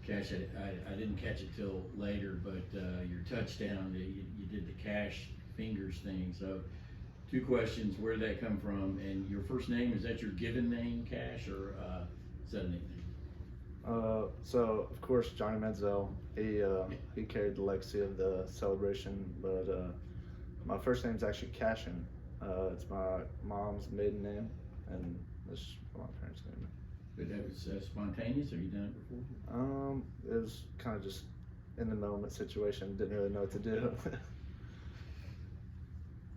Cash, I didn't catch it till later, but your touchdown, you did the Cash fingers thing. So, two questions: where did that come from? And your first name, is that your given name, Cash, or is that a nickname? So of course Johnny Manziel, he carried the legacy of the celebration, but my first name's actually Cashin. It's my mom's maiden name, and this is what my parents named me. But that was spontaneous. Have you done it before? It was kind of just in the moment situation. Didn't really know what to do.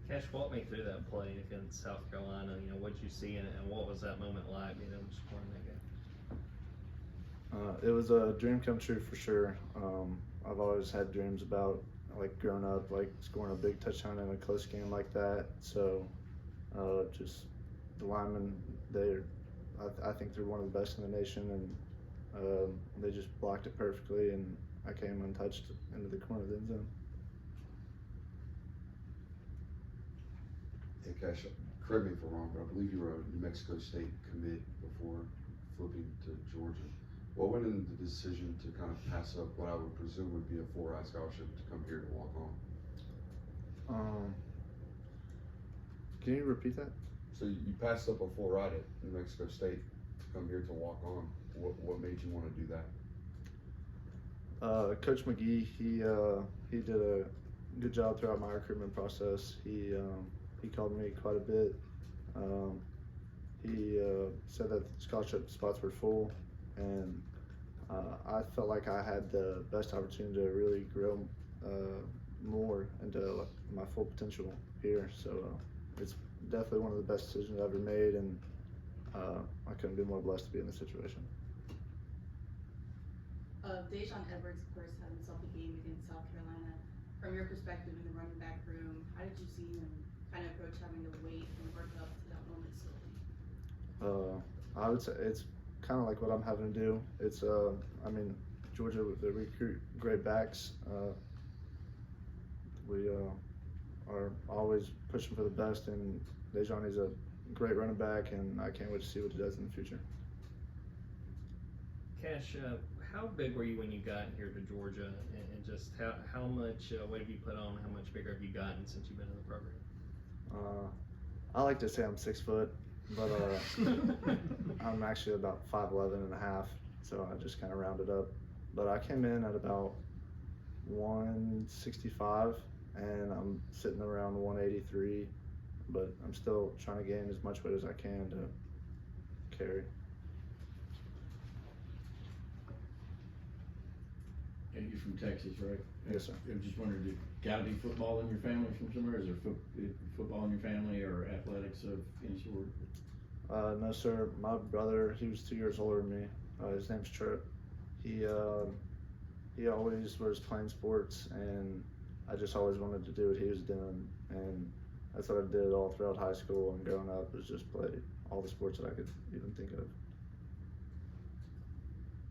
Cash, walk me through that play against South Carolina. You know, what you see in it, and what was that moment like? You know, scoring that game. It was a dream come true for sure. I've always had dreams about, like, growing up, like scoring a big touchdown in a close game like that. So just the linemen, I think they're one of the best in the nation, and they just blocked it perfectly, and I came untouched into the corner of the end zone. Hey Cash, correct me if I'm wrong, but I believe you were a New Mexico State commit before flipping to Georgia. What went into the decision to kind of pass up what I would presume would be a full-ride scholarship to come here to walk on? Can you repeat that? So you passed up a full ride at New Mexico State to come here to walk on. What made you want to do that? Coach McGee, he did a good job throughout my recruitment process. He called me quite a bit. He said that scholarship spots were full, and I felt like I had the best opportunity to really grow more into my full potential here. So it's definitely one of the best decisions I've ever made, and I couldn't be more blessed to be in this situation. Dejon Edwards, of course, had himself a game against South Carolina. From your perspective in the running back room, how did you see him kind of approach having to wait and work up to that moment slowly? I would say it's kind of like what I'm having to do. It's I mean, Georgia, they recruit great backs. We are always pushing for the best, and Dejon is a great running back, and I can't wait to see what he does in the future. Cash, how big were you when you got here to Georgia, and just how much weight have you put on? How much bigger have you gotten since you've been in the program? I like to say I'm 6 foot, but I'm actually about 5'11" and a half, so I just kind of rounded up. But I came in at about 165, and I'm sitting around 183, but I'm still trying to gain as much weight as I can to carry. And you're from Texas, right? Yes, sir. I just wondered, gotta be football in your family from somewhere? Is there football in your family or athletics of any sort? No, sir. My brother, he was 2 years older than me. His name's Trip. He always was playing sports, and I just always wanted to do what he was doing, and that's what I did all throughout high school and growing up, was just play all the sports that I could even think of.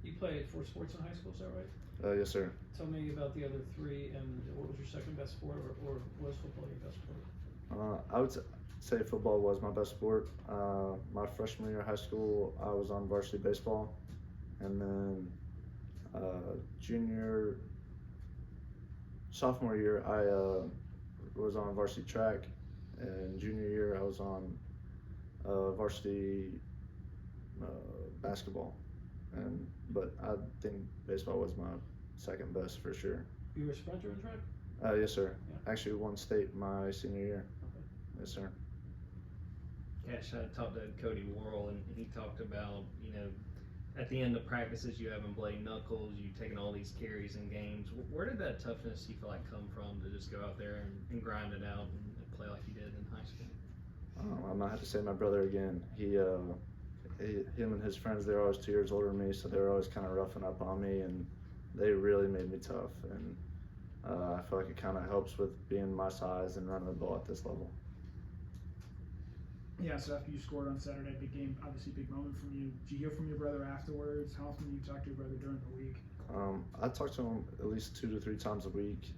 You played 4 sports in high school, is that right? Yes, sir. Tell me about the other 3, and what was your second best sport, or was football your best sport? I would say football was my best sport. My freshman year of high school, I was on varsity baseball, and then sophomore year, I was on varsity track, and junior year, I was on varsity basketball. But I think baseball was my second best for sure. You were a sprinter in track? Yes, sir. Yeah. Actually won state my senior year. Okay. Yes, sir. Cash, I talked to Cody Worrell, and he talked about, you know, at the end of practices, you haven't played knuckles, you've taken all these carries in games. Where did that toughness you feel like come from to just go out there and grind it out and play like you did in high school? I might have to say my brother again. Him and his friends, they're always 2 years older than me, so they were always kind of roughing up on me, and they really made me tough. And I feel like it kind of helps with being my size and running the ball at this level. Yeah, so after you scored on Saturday, big game, obviously big moment from you. Did you hear from your brother afterwards? How often do you talk to your brother during the week? I talk to him at least 2 to 3 times a week,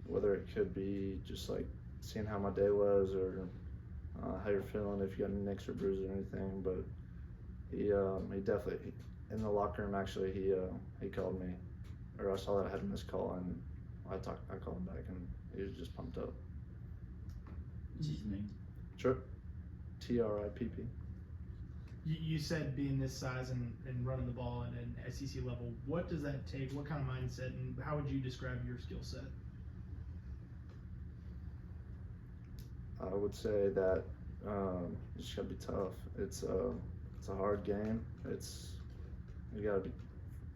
whether it could be just like seeing how my day was, or how you're feeling, if you got any nicks or bruises or anything. But he definitely, in the locker room, actually, he called me, or I saw that I had a missed call, and I called him back, and he was just pumped up. What's his name? Trip, TRIPP. You said being this size and running the ball at an SEC level, what does that take? What kind of mindset, and how would you describe your skill set? I would say that you just gotta be tough. It's a hard game. You gotta be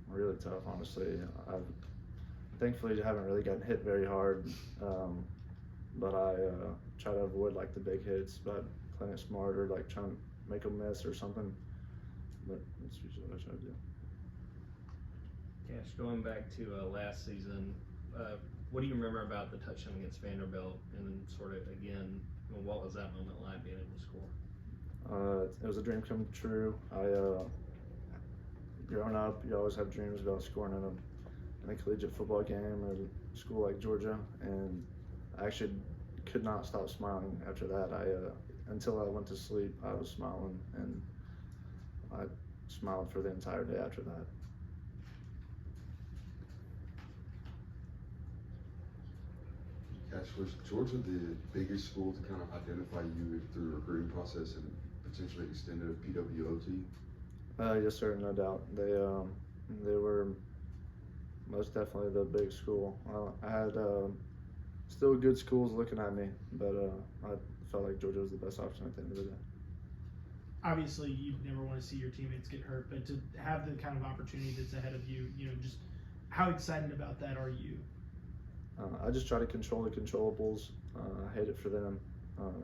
really tough. Honestly, I've thankfully haven't really gotten hit very hard, but I try to avoid like the big hits by playing it smart or like trying to make them miss or something. But that's usually what I try to do. Cash, going back to last season, what do you remember about the touchdown against Vanderbilt, and then sort of again, what was that moment like being able to score? It was a dream come true. Growing up, you always have dreams about scoring in a collegiate football game at a school like Georgia, and I actually could not stop smiling after that. Until I went to sleep, I was smiling, and I smiled for the entire day after that. Cash, was Georgia the biggest school to kind of identify you through the recruiting process and potentially extend a PWOT? Yes, sir, no doubt. They were most definitely the big school. I had still good schools looking at me, but I felt like Georgia was the best option at the end of the day. Obviously, you never want to see your teammates get hurt, but to have the kind of opportunity that's ahead of you, just how excited about that are you? I just try to control the controllables. I hate it for them,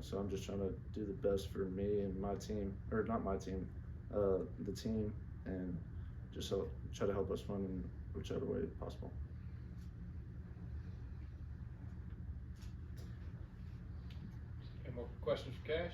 so I'm just trying to do the best for me and my team, or not my team, the team, and just try to help us win in whichever way possible. Any more questions for Cash?